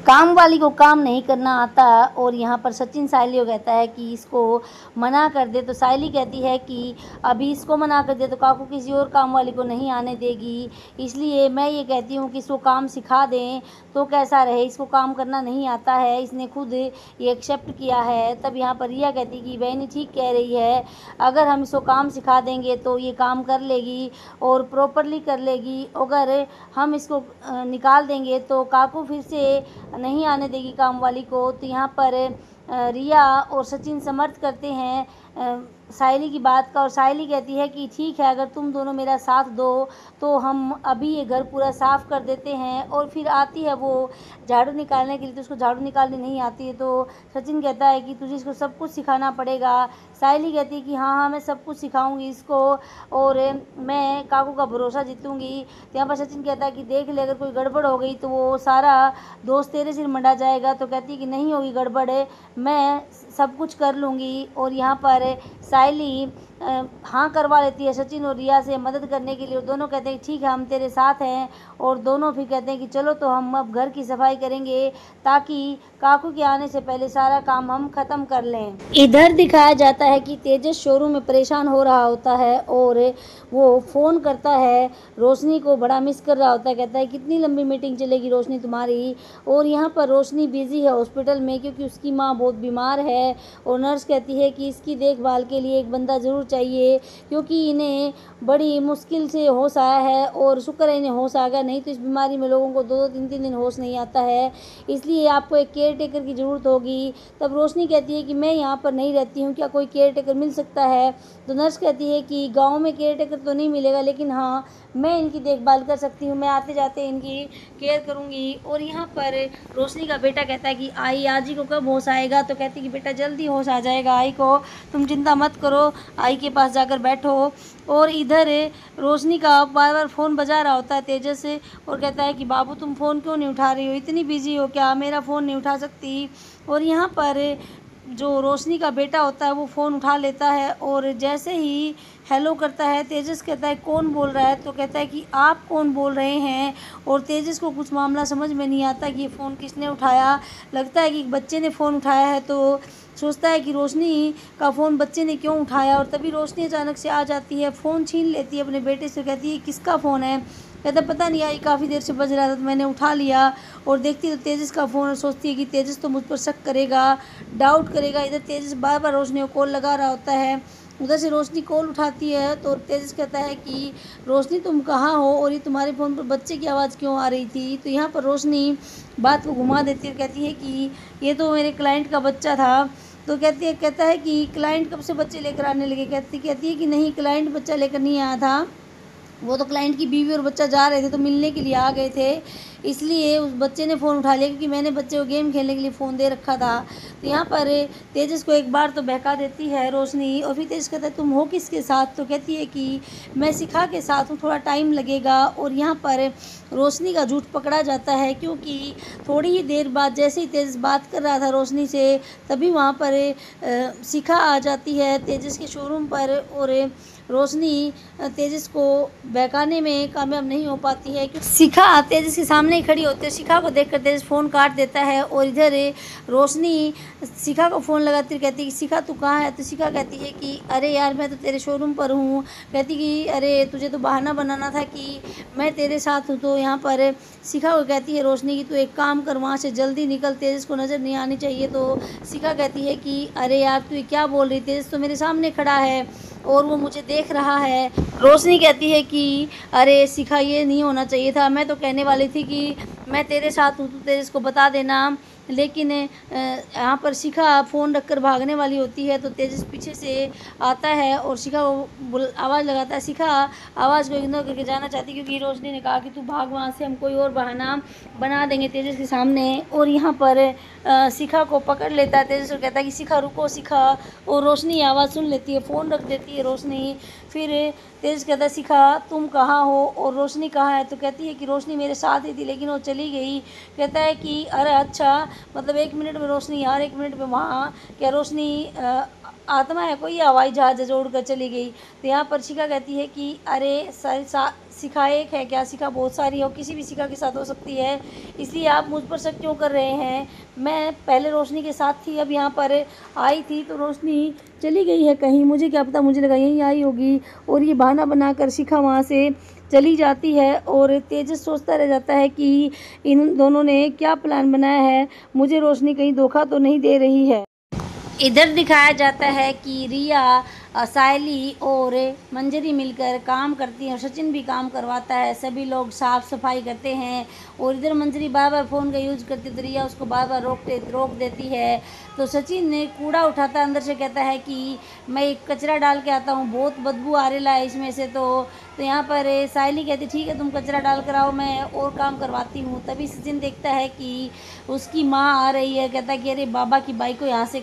काम वाली को काम नहीं करना आता। और यहाँ पर सचिन सायली को कहता है कि इसको मना कर दे, तो सायली कहती है कि अभी इसको मना कर दे तो काकू किसी और काम वाली को नहीं आने देगी, इसलिए मैं ये कहती हूँ कि इसको काम सिखा दें तो कैसा रहे, इसको काम करना नहीं आता है, इसने खुद ये एक्सेप्ट किया है। तब यहाँ पर रिया कहती कि बहनी ठीक कह रही है, अगर हम इसको काम सिखा देंगे तो ये काम कर लेगी और प्रॉपरली कर लेगी, अगर हम इसको निकाल देंगे तो काकू फिर से नहीं आने देगी काम वाली को। तो यहाँ पर रिया और सचिन समर्थ करते हैं सायली की बात का, और सायली कहती है कि ठीक है, अगर तुम दोनों मेरा साथ दो तो हम अभी ये घर पूरा साफ़ कर देते हैं। और फिर आती है वो झाड़ू निकालने के लिए, तो उसको झाड़ू निकालनी नहीं आती है, तो सचिन कहता है कि तुझे इसको सब कुछ सिखाना पड़ेगा। सायली कहती है कि हाँ हाँ मैं सब कुछ सिखाऊंगी इसको और मैं काकू का भरोसा जीतूंगी। तो यहाँ पर सचिन कहता है कि देख ले, अगर कोई गड़बड़ हो गई तो वो सारा दोस्त तेरे सिर मंडा जाएगा। तो कहती है कि नहीं होगी गड़बड़, मैं सब कुछ कर लूँगी। और यहाँ पर सायली हाँ करवा लेती है सचिन और रिया से मदद करने के लिए, और दोनों कहते हैं ठीक है हम तेरे साथ हैं। और दोनों फिर कहते हैं कि चलो तो हम अब घर की सफाई करेंगे ताकि काकू के आने से पहले सारा काम हम ख़त्म कर लें। इधर दिखाया जाता है कि तेजस शोरूम में परेशान हो रहा होता है और वो फ़ोन करता है रोशनी को, बड़ा मिस कर रहा होता है। कहता है कितनी लंबी मीटिंग चलेगी रोशनी तुम्हारी। और यहाँ पर रोशनी बिज़ी है हॉस्पिटल में क्योंकि उसकी माँ बहुत बीमार है, और नर्स कहती है कि इसकी देखभाल के लिए एक बंदा ज़रूर चाहिए क्योंकि इन्हें बड़ी मुश्किल से होश आया है, और शुक्र है इन्हें होश आ गया, नहीं तो इस बीमारी में लोगों को 2-2 3-3 दिन होश नहीं आता है, इसलिए आपको एक केयर टेकर की ज़रूरत होगी। तब रोशनी कहती है कि मैं यहाँ पर नहीं रहती हूँ, क्या कोई केयर टेकर मिल सकता है। तो नर्स कहती है कि गाँव में केयर टेकर तो नहीं मिलेगा, लेकिन हाँ मैं इनकी देखभाल कर सकती हूँ, मैं आते जाते इनकी केयर करूँगी। और यहाँ पर रोशनी का बेटा कहता है कि आई आज ही को कब होश आएगा। तो कहती है कि बेटा जल्दी होश आ जाएगा आई को, तुम चिंता मत करो, आई के पास जाकर बैठो। और इधर रोशनी का बार बार फ़ोन बजा रहा होता है तेजस से, और कहता है कि बाबू तुम फ़ोन क्यों नहीं उठा रही हो, इतनी बिजी हो क्या, मेरा फ़ोन नहीं उठा सकती। और यहाँ पर जो रोशनी का बेटा होता है वो फ़ोन उठा लेता है, और जैसे ही हेलो करता है तेजस कहता है कौन बोल रहा है। तो कहता है कि आप कौन बोल रहे हैं। और तेजस को कुछ मामला समझ में नहीं आता कि ये फ़ोन किसने उठाया, लगता है कि बच्चे ने फ़ोन उठाया है, तो सोचता है कि रोशनी का फ़ोन बच्चे ने क्यों उठाया। और तभी रोशनी अचानक से आ जाती है, फ़ोन छीन लेती है अपने बेटे से, कहती है किसका फ़ोन है। कहता पता नहीं आई, काफ़ी देर से बज रहा था तो मैंने उठा लिया। और देखती तो तेजस का फ़ोन, और सोचती है कि तेजस तो मुझ पर शक करेगा, डाउट करेगा। इधर तेजस बार बार रोशनी को कॉल लगा रहा होता है, उधर से रोशनी कॉल उठाती है तो तेजस कहता है कि रोशनी तुम कहाँ हो और ये तुम्हारे फ़ोन पर बच्चे की आवाज़ क्यों आ रही थी। तो यहाँ पर रोशनी बात को घुमा देती है, कहती है कि ये तो मेरे क्लाइंट का बच्चा था। तो कहता है कि क्लाइंट कब से बच्चे लेकर आने लगे। कहती है कि नहीं, क्लाइंट बच्चा लेकर नहीं आया था, वो तो क्लाइंट की बीवी और बच्चा जा रहे थे तो मिलने के लिए आ गए थे, इसलिए उस बच्चे ने फ़ोन उठा लिया क्योंकि मैंने बच्चे को गेम खेलने के लिए फ़ोन दे रखा था। तो यहाँ पर तेजस को एक बार तो बहका देती है रोशनी, और फिर तेजस कहता है तुम हो किसके साथ। तो कहती है कि मैं शिखा के साथ हूँ, थोड़ा टाइम लगेगा। और यहाँ पर रोशनी का झूठ पकड़ा जाता है क्योंकि थोड़ी ही देर बाद जैसे ही तेजस बात कर रहा था रोशनी से, तभी वहाँ पर शिखा आ जाती है तेजस के शोरूम पर, और रोशनी तेजस को बहकाने में कामयाब नहीं हो पाती है क्योंकि शिखा तेजस के सामने ही खड़ी होती है। शिखा को देखकर तेजस फ़ोन काट देता है, और इधर रोशनी शिखा को फ़ोन लगाती कहती है कि शिखा तू कहाँ है। तो शिखा कहती है कि अरे यार मैं तो तेरे शोरूम पर हूँ। कहती कि अरे तुझे तो बहाना बनाना था कि मैं तेरे साथ हूँ। तो यहाँ पर शिखा को कहती है रोशनी की तू एक काम कर, वहाँ से जल्दी निकल, तेजस को नज़र नहीं आनी चाहिए। तो शिखा कहती है कि अरे यार तू क्या बोल रही, तेजस तो मेरे सामने खड़ा है और वो मुझे देख रहा है। रोशनी कहती है कि अरे शिखा ये नहीं होना चाहिए था, मैं तो कहने वाली थी कि मैं तेरे साथ हूँ, तू तेजस को बता देना। लेकिन यहाँ पर शिखा फ़ोन रखकर भागने वाली होती है तो तेजस पीछे से आता है और शिखा को आवाज़ लगाता है। शिखा आवाज़ को इग्नोर करके जाना चाहती क्योंकि रोशनी ने कहा कि तू भाग वहाँ से, हम कोई और बहाना बना देंगे तेजस के सामने। और यहाँ पर शिखा को पकड़ लेता है तेजस और कहता है कि शिखा रुको शिखा, और रोशनी आवाज़ सुन लेती है, फ़ोन रख देती है रोशनी। फिर तेजस कहता है शिखा तुम कहाँ हो और रोशनी कहाँ है। तो कहती है कि रोशनी मेरे साथ ही थी लेकिन वो चली गई। कहता है कि अरे अच्छा, मतलब 1 मिनट में रोशनी यहाँ और 1 मिनट में वहाँ, क्या रोशनी आत्मा है कोई, हवाई जहाज है जो उड़ कर चली गई। तो यहाँ पर शिखा कहती है कि अरे शिखा एक है क्या, शिखा बहुत सारी हो, किसी भी शिखा के साथ हो सकती है, इसलिए आप मुझ पर शक क्यों कर रहे हैं। मैं पहले रोशनी के साथ थी, अब यहाँ पर आई थी तो रोशनी चली गई है कहीं, मुझे क्या पता, मुझे लगा यहीं आई होगी। और ये बहाना बनाकर शिखा वहाँ से चली जाती है और तेजस सोचता रह जाता है कि इन दोनों ने क्या प्लान बनाया है, मुझे रोशनी कहीं धोखा तो नहीं दे रही है। इधर दिखाया जाता है कि रिया, सायली और मंजरी मिलकर काम करती हैं और सचिन भी काम करवाता है, सभी लोग साफ़ सफाई करते हैं। और इधर मंजरी बार बार फ़ोन का यूज़ करती है तो रिया उसको बार बार रोक देती है। तो सचिन ने कूड़ा उठाता अंदर से कहता है कि मैं एक कचरा डाल के आता हूँ, बहुत बदबू आ रहा है इसमें से। तो यहाँ पर सायली कहती ठीक है तुम कचरा डाल कर आओ, मैं और काम करवाती हूँ। तभी सचिन देखता है कि उसकी माँ आ रही है, कहता है कि अरे बाबा की बाइक को यहाँ से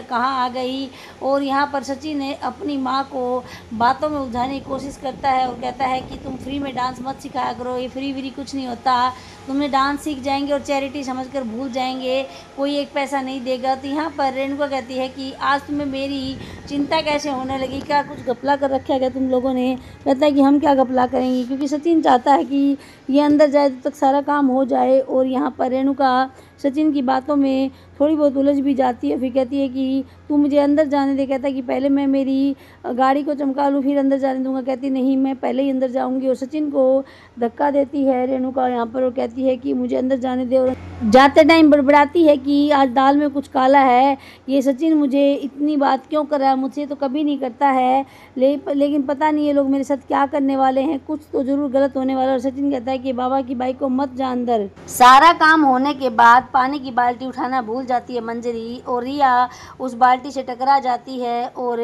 कहाँ आ गई। और यहाँ पर सचिन ने अपनी माँ को बातों में उलझाने की कोशिश करता है और कहता है कि तुम फ्री में डांस मत सिखाया करो, ये फ्री कुछ नहीं होता, तुमने डांस सीख जाएंगे और चैरिटी समझकर भूल जाएंगे, कोई एक पैसा नहीं देगा। तो यहाँ पर रेणुका कहती है कि आज तुम्हें मेरी चिंता कैसे होने लगी, क्या कुछ घपला कर रखा है क्या तुम लोगों ने। कहता है कि हम क्या घपला करेंगे, क्योंकि सचिन चाहता है कि ये अंदर जाए तब तक सारा काम हो जाए। और यहाँ पर रेणुका सचिन की बातों में थोड़ी बहुत उलझ भी जाती है, फिर कहती है कि तू मुझे अंदर जाने दे। कहता है कि पहले मैं मेरी गाड़ी को चमका लूँ फिर अंदर जाने दूंगा। कहती नहीं, मैं पहले ही अंदर जाऊंगी। और सचिन को धक्का देती है रेणुका यहाँ पर और कहती है कि मुझे अंदर जाने दे। और जाते टाइम बड़बड़ाती है कि आज दाल में कुछ काला है, ये सचिन मुझे इतनी बात क्यों कर रहा है, मुझसे तो कभी नहीं करता है, लेकिन पता नहीं ये लोग मेरे साथ क्या करने वाले हैं, कुछ तो जरूर गलत होने वाला है। और सचिन कहता है कि बाबा की बाइक को मत जा अंदर। सारा काम होने के बाद पानी की बाल्टी उठाना भूल जाती है मंजरी और रिया उस बाल्टी से टकरा जाती है और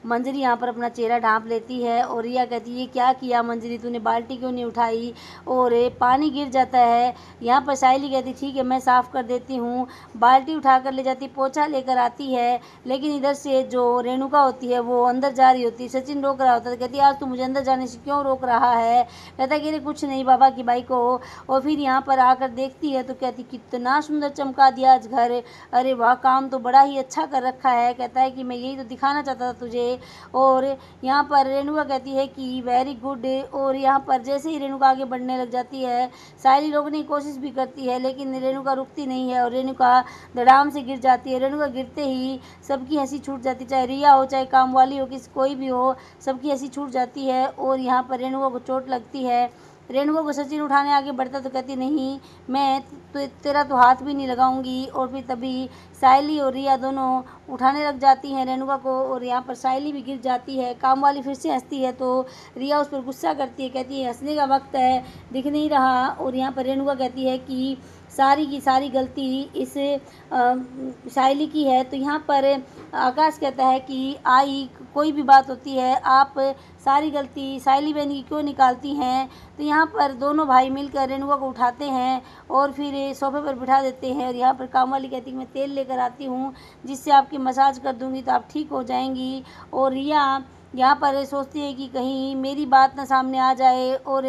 मंजरी यहाँ पर अपना चेहरा ढांप लेती है। और रिया कहती है क्या किया मंजरी, तूने बाल्टी क्यों नहीं उठाई, और पानी गिर जाता है। यहाँ पर सायली कहती ठीक है मैं साफ़ कर देती हूँ, बाल्टी उठा कर ले जाती, पोछा लेकर आती है। लेकिन इधर से जो रेणुका होती है वो अंदर जा रही होती है, सचिन रोक रहा होता है, कहती है आज तू मुझे अंदर जाने से क्यों रोक रहा है। कहता है कि कुछ नहीं बाबा की बाइक को। और फिर यहाँ पर आकर देखती है तो कहती कितना सुंदर चमका दिया आज घर, अरे वाह काम तो बड़ा ही अच्छा कर रखा है। कहता है कि मैं यही तो दिखाना चाहता था तुझे। और यहाँ पर रेणुका कहती है कि वेरी गुड। और यहाँ पर जैसे ही रेणुका आगे बढ़ने लग जाती है, सारी रोकने की कोशिश भी करती है लेकिन रेणुका रुकती नहीं है और रेणुका धड़ाम से गिर जाती है। रेणुका गिरते ही सबकी हंसी छूट जाती है, चाहे रिया हो चाहे काम वाली हो, किसी कोई भी हो, सबकी हंसी छूट जाती है। और यहाँ पर रेणुका को चोट लगती है। रेणुका को सचिन उठाने आगे बढ़ता तो कहती नहीं मैं तेरा तो हाथ भी नहीं लगाऊंगी। और फिर तभी सायली और रिया दोनों उठाने लग जाती हैं रेणुका को और यहाँ पर सायली भी गिर जाती है। काम वाली फिर से हंसती है तो रिया उस पर गुस्सा करती है, कहती है हंसने का वक्त है, दिख नहीं रहा। और यहाँ पर रेणुका कहती है कि सारी की सारी गलती इस सायली की है। तो यहाँ पर आकाश कहता है कि आई कोई भी बात होती है आप सारी गलती सायली बहन की क्यों निकालती हैं। तो यहाँ पर दोनों भाई मिलकर रेणुका को उठाते हैं और फिर सोफे पर बिठा देते हैं। और यहाँ पर काम वाली कहती है मैं तेल लेकर आती हूँ जिससे आपकी मसाज कर दूँगी तो आप ठीक हो जाएंगी। और रिया यहाँ पर सोचती है कि कहीं मेरी बात ना सामने आ जाए। और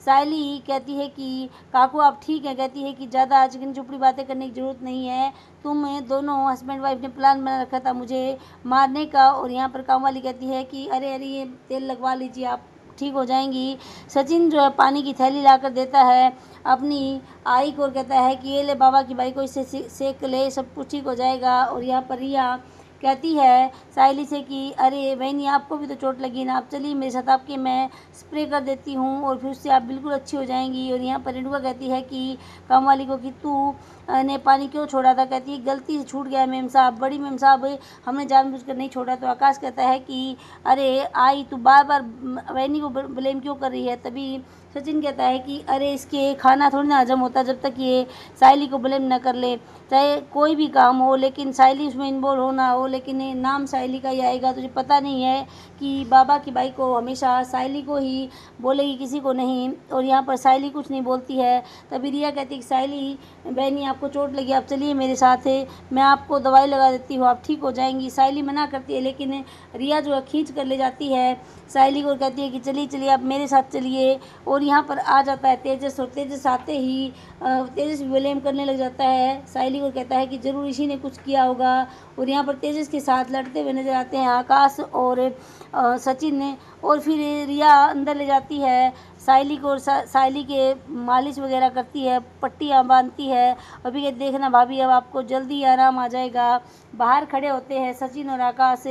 सायली कहती है कि काकू आप ठीक हैं, कहती है कि ज़्यादा चिकनी चुपड़ी बातें करने की ज़रूरत नहीं है, तुम दोनों हस्बैंड वाइफ ने प्लान बना रखा था मुझे मारने का। और यहाँ पर काम वाली कहती है कि अरे ये तेल लगवा लीजिए आप ठीक हो जाएंगी। सचिन जो है पानी की थैली लाकर देता है अपनी आई को और कहता है कि ये ले बाबा की बाई को इससे सेक ले सब कुछ ठीक हो जाएगा। और यहाँ पर रिया कहती है सायली से कि अरे बहनी आपको भी तो चोट लगी ना, आप चलिए मेरे साथ आपके मैं स्प्रे कर देती हूँ और फिर उससे आप बिल्कुल अच्छी हो जाएंगी। और यहाँ पर रेणुका कहती है कि काम वाली को कि तू ने पानी क्यों छोड़ा था, कहती है गलती से छूट गया मेम साहब, बड़ी मेम साहब हमने जानबूझकर नहीं छोड़ा। तो आकाश कहता है कि अरे आई तू बार बार बहनी को ब्लेम क्यों कर रही है। तभी सचिन कहता है कि अरे इसके खाना थोड़ी ना हजम होता जब तक ये सायली को ब्लेम न कर ले, चाहे कोई भी काम हो लेकिन सायली उसमें इन्वॉल्व हो ना हो, लेकिन नाम सायली का ही आएगा। तुझे पता नहीं है कि बाबा की बाई को हमेशा सायली को ही बोलेगी किसी को नहीं। और यहाँ पर सायली कुछ नहीं बोलती है। तभी रिया कहती है कि सायली बहनी आप आपको चोट लगी, आप चलिए मेरे साथ है, मैं आपको दवाई लगा देती हूँ, आप ठीक हो जाएंगी। साइली मना करती है, लेकिन रिया जो है खींच कर ले जाती है साइली को और कहती है कि चलिए चलिए आप मेरे साथ चलिए। और यहाँ पर आ जाता है तेजस, और तेजस आते ही तेजस भी ब्लेम करने लग जाता है साइली को, कहता है कि ज़रूर इसी ने कुछ किया होगा। और यहाँ पर तेजस के साथ लड़ते हुए नजर आते हैं आकाश और सचिन ने। और फिर रिया अंदर ले जाती है साइली को, और साइली के मालिश वगैरह करती है, पट्टियाँ बांधती है। अभी कहते देखना भाभी अब आपको जल्दी आराम आ जाएगा। बाहर खड़े होते हैं सचिन और आकाश,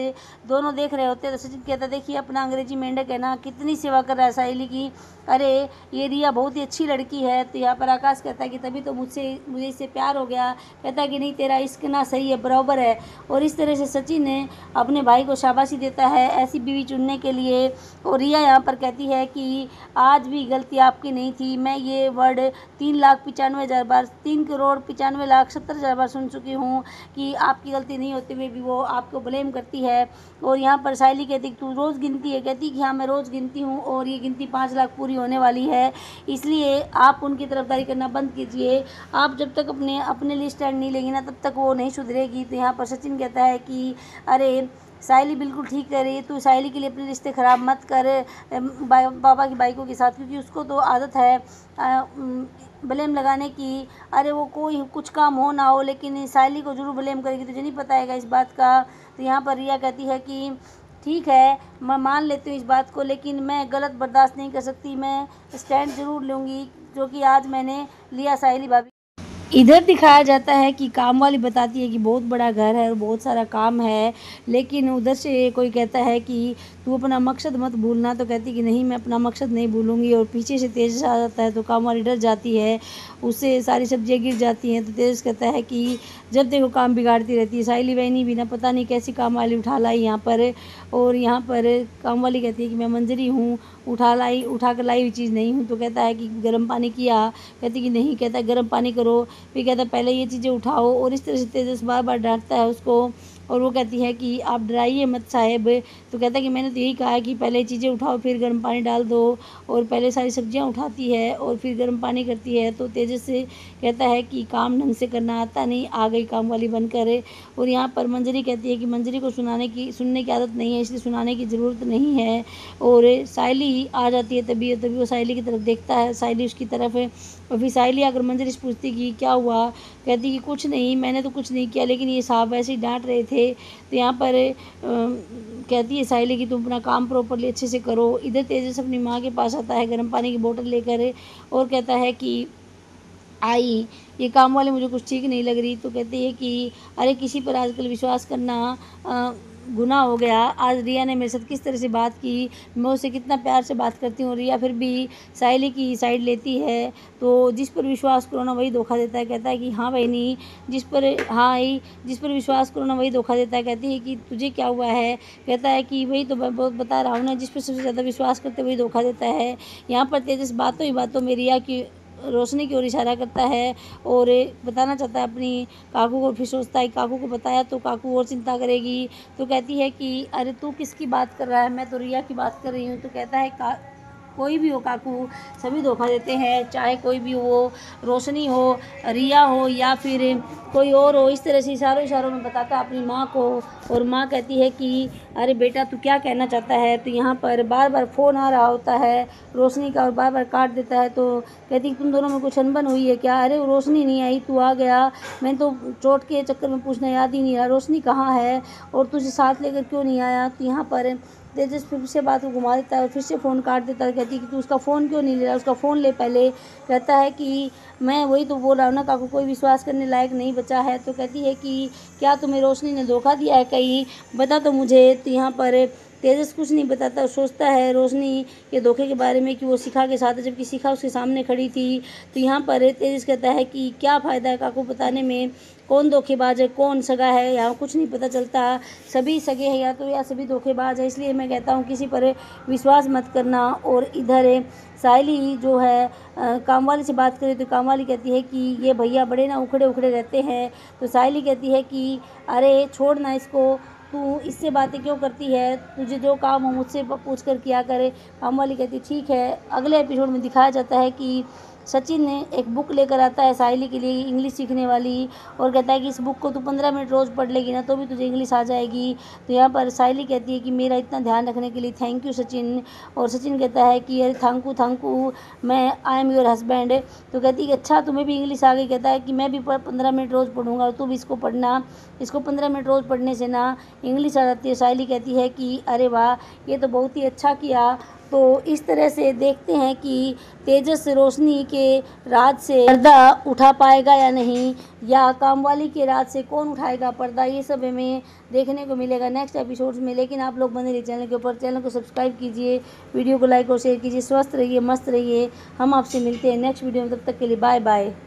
दोनों देख रहे होते हैं। तो सचिन कहता है देखिए अपना अंग्रेजी मेंढक है ना, कितनी सेवा कर रहा है साइली की, अरे ये रिया बहुत ही अच्छी लड़की है। तो यहाँ पर आकाश कहता है कि तभी तो मुझे इससे प्यार हो गया। कहता है कि नहीं तेरा इश्क ना सही है, बराबर है। और इस तरह से सचिन ने अपने भाई को शाबाशी देता है ऐसी बीवी चुनने के लिए। और रिया यहाँ पर कहती है कि आज भी गलती आपकी नहीं थी, मैं ये वर्ड 3,95,000 बार, 3,95,70,000 बार सुन चुकी हूँ कि आपकी गलती नहीं होते हुए भी वो आपको ब्लेम करती है। और यहाँ पर साइली कहती तू रोज़ गिनती है, कहती कि हाँ मैं रोज़ गिनती हूँ और ये गिनती 5 लाख पूरी होने वाली है, इसलिए आप उनकी तरफदारी करना बंद कीजिए। आप जब तक अपने लिए स्टैंड नहीं लेंगी ना तब तक वो नहीं सुधरेगी। तो यहाँ पर सचिन कहता है कि अरे साइली बिल्कुल ठीक कह रही है, तू साइली के लिए अपने रिश्ते ख़राब मत कर बाबा की बाइकों के साथ, क्योंकि उसको तो आदत है ब्लेम लगाने की। अरे वो कोई कुछ काम हो ना हो लेकिन साइली को जरूर ब्लेम करेगी, तुझे नहीं पता है इस बात का। तो यहाँ पर रिया कहती है कि ठीक है मैं मान लेती हूँ इस बात को, लेकिन मैं गलत बर्दाश्त नहीं कर सकती, मैं स्टैंड ज़रूर लूँगी जो कि आज मैंने लिया साइली भाभी। इधर दिखाया जाता है कि काम वाली बताती है कि बहुत बड़ा घर है और बहुत सारा काम है, लेकिन उधर से कोई कहता है कि तू अपना मकसद मत भूलना। तो कहती कि नहीं मैं अपना मकसद नहीं भूलूंगी। और पीछे से तेजस आ जाता है तो काम वाली डर जाती है, उससे सारी सब्जियां गिर जाती हैं। तो तेजस कहता है कि जब देखो काम बिगाड़ती रहती है साइली बहनी भी ना, पता नहीं कैसी काम वाली उठा लाई यहाँ पर। और यहाँ पर काम वाली कहती है कि मैं मंजरी हूँ, उठा कर लाई हुई चीज़ नहीं हूँ। तो कहता है कि गर्म पानी किया, कहती कि नहीं, कहता है गर्म पानी करो। फिर कहता है पहले ये चीज़ें उठाओ। और इस तरह से तेजस बार बार डांटता है उसको। और वो कहती है कि आप डराइए मत साहेब। तो कहता है कि मैंने तो यही कहा है कि पहले चीज़ें उठाओ फिर गर्म पानी डाल दो। और पहले सारी सब्जियां उठाती है और फिर गर्म पानी करती है। तो तेजस से कहता है कि काम ढंग से करना आता नहीं, आ गई काम वाली बनकर। और यहाँ पर मंजरी कहती है कि मंजरी को सुनने की आदत नहीं है, इसलिए सुनाने की ज़रूरत नहीं है। और साइली आ जाती है तभी वो साइली की तरफ देखता है, साइली उसकी तरफ है। और फिर साइली आकर मंजरी से पूछती कि क्या हुआ, कहती कि कुछ नहीं, मैंने तो कुछ नहीं किया, लेकिन ये साहब ऐसे ही डांट रहे थे। तो यहाँ पर कहती है साइली कि तुम अपना काम प्रॉपरली अच्छे से करो। इधर तेजस अपनी माँ के पास आता है गर्म पानी की बोतल लेकर और कहता है कि आई ये काम वाले मुझे कुछ ठीक नहीं लग रही। तो कहती है कि अरे किसी पर आजकल विश्वास करना गुनाह हो गया। आज रिया ने मेरे साथ किस तरह से बात की, मैं उससे कितना प्यार से बात करती हूँ, रिया फिर भी साइली की साइड लेती है। तो जिस पर विश्वास करो ना वही धोखा देता है। कहता है कि हाँ बहनी, जिस पर विश्वास करो ना वही धोखा देता है। कहती है कि तुझे क्या हुआ है, कहता है कि वही तो मैं बहुत बता रहा हूँ ना, जिस पर सबसे ज़्यादा विश्वास करते वही धोखा देता है। यहाँ पर तेजस बातों ही बातों में रिया की रोशनी की ओर इशारा करता है और बताना चाहता है अपनी काकू को। फिर सोचता है काकू को बताया तो काकू और चिंता करेगी। तो कहती है कि अरे तू किसकी बात कर रहा है, मैं तो रिया की बात कर रही हूँ। तो कहता है कोई भी हो काकू, सभी धोखा देते हैं, चाहे कोई भी हो, रोशनी हो, रिया हो या फिर कोई और हो। इस तरह से इशारों में बताता है अपनी माँ को। और माँ कहती है कि अरे बेटा तू क्या कहना चाहता है। तो यहाँ पर बार बार फ़ोन आ रहा होता है रोशनी का और बार बार काट देता है। तो कहती तुम दोनों में कुछ अनबन हुई है क्या। अरे रोशनी नहीं आई, तू आ गया, मैं तो चोट के चक्कर में पूछना याद ही नहीं रहा रोशनी कहाँ है और तुझे साथ लेकर क्यों नहीं आया। तो यहाँ पर तेजस फिर से बात को घुमा देता है और फिर से फ़ोन काट देता है। कहती है कि तू उसका फ़ोन क्यों नहीं ले रहा, उसका फ़ोन ले पहले। कहता है कि मैं वही तो बोल रहा हूँ ना काकू, कोई विश्वास करने लायक नहीं बचा है। तो कहती है कि क्या तुम्हें रोशनी ने धोखा दिया है कहीं, बता तो मुझे। तो यहाँ पर तेजस कुछ नहीं बताता, सोचता है रोशनी के धोखे के बारे में कि वो शिखा के साथ है, जबकि शिखा उसके सामने खड़ी थी। तो यहाँ पर तेजस कहता है कि क्या फ़ायदा है काकू बताने में, कौन धोखेबाज है कौन सगा है, यहाँ कुछ नहीं पता चलता, सभी सगे हैं या सभी धोखेबाज है। इसलिए मैं कहता हूँ किसी पर विश्वास मत करना। और इधर साइली जो है कामवाली से बात करे तो कामवाली कहती है कि ये भैया बड़े ना उखड़े उखड़े रहते हैं। तो साइली कहती है कि अरे छोड़ ना इसको, तू इससे बातें क्यों करती है, तुझे जो काम हो मुझसे पूछ कर किया करे। कामवाली कहती ठीक है। अगले एपिसोड में दिखाया जाता है कि सचिन ने एक बुक लेकर आता है साहिली के लिए इंग्लिश सीखने वाली, और कहता है कि इस बुक को तू 15 मिनट रोज़ पढ़ लेगी ना तो भी तुझे इंग्लिश आ जाएगी। तो यहाँ पर साहिली कहती है कि मेरा इतना ध्यान रखने के लिए थैंक यू सचिन। और सचिन कहता है कि अरे थैंक यू, मैं आई एम योर हस्बैंड। तो कहती है कि अच्छा तुम्हें भी इंग्लिश आ गई। कहता है कि मैं भी 15 मिनट रोज़ पढ़ूंगा और तू भी इसको पढ़ना, इसको 15 मिनट रोज़ पढ़ने से ना इंग्लिश आ जाती है। साहिली कहती है कि अरे वाह, ये तो बहुत ही अच्छा किया। तो इस तरह से देखते हैं कि तेजस रोशनी के राज से पर्दा उठा पाएगा या नहीं, या कामवाली के राज से कौन उठाएगा पर्दा, ये सब हमें देखने को मिलेगा नेक्स्ट एपिसोड्स में। लेकिन आप लोग बने रहिए चैनल के ऊपर, चैनल को सब्सक्राइब कीजिए, वीडियो को लाइक और शेयर कीजिए। स्वस्थ रहिए, मस्त रहिए। हम आपसे मिलते हैं नेक्स्ट वीडियो में, तब तक के लिए बाय बाय।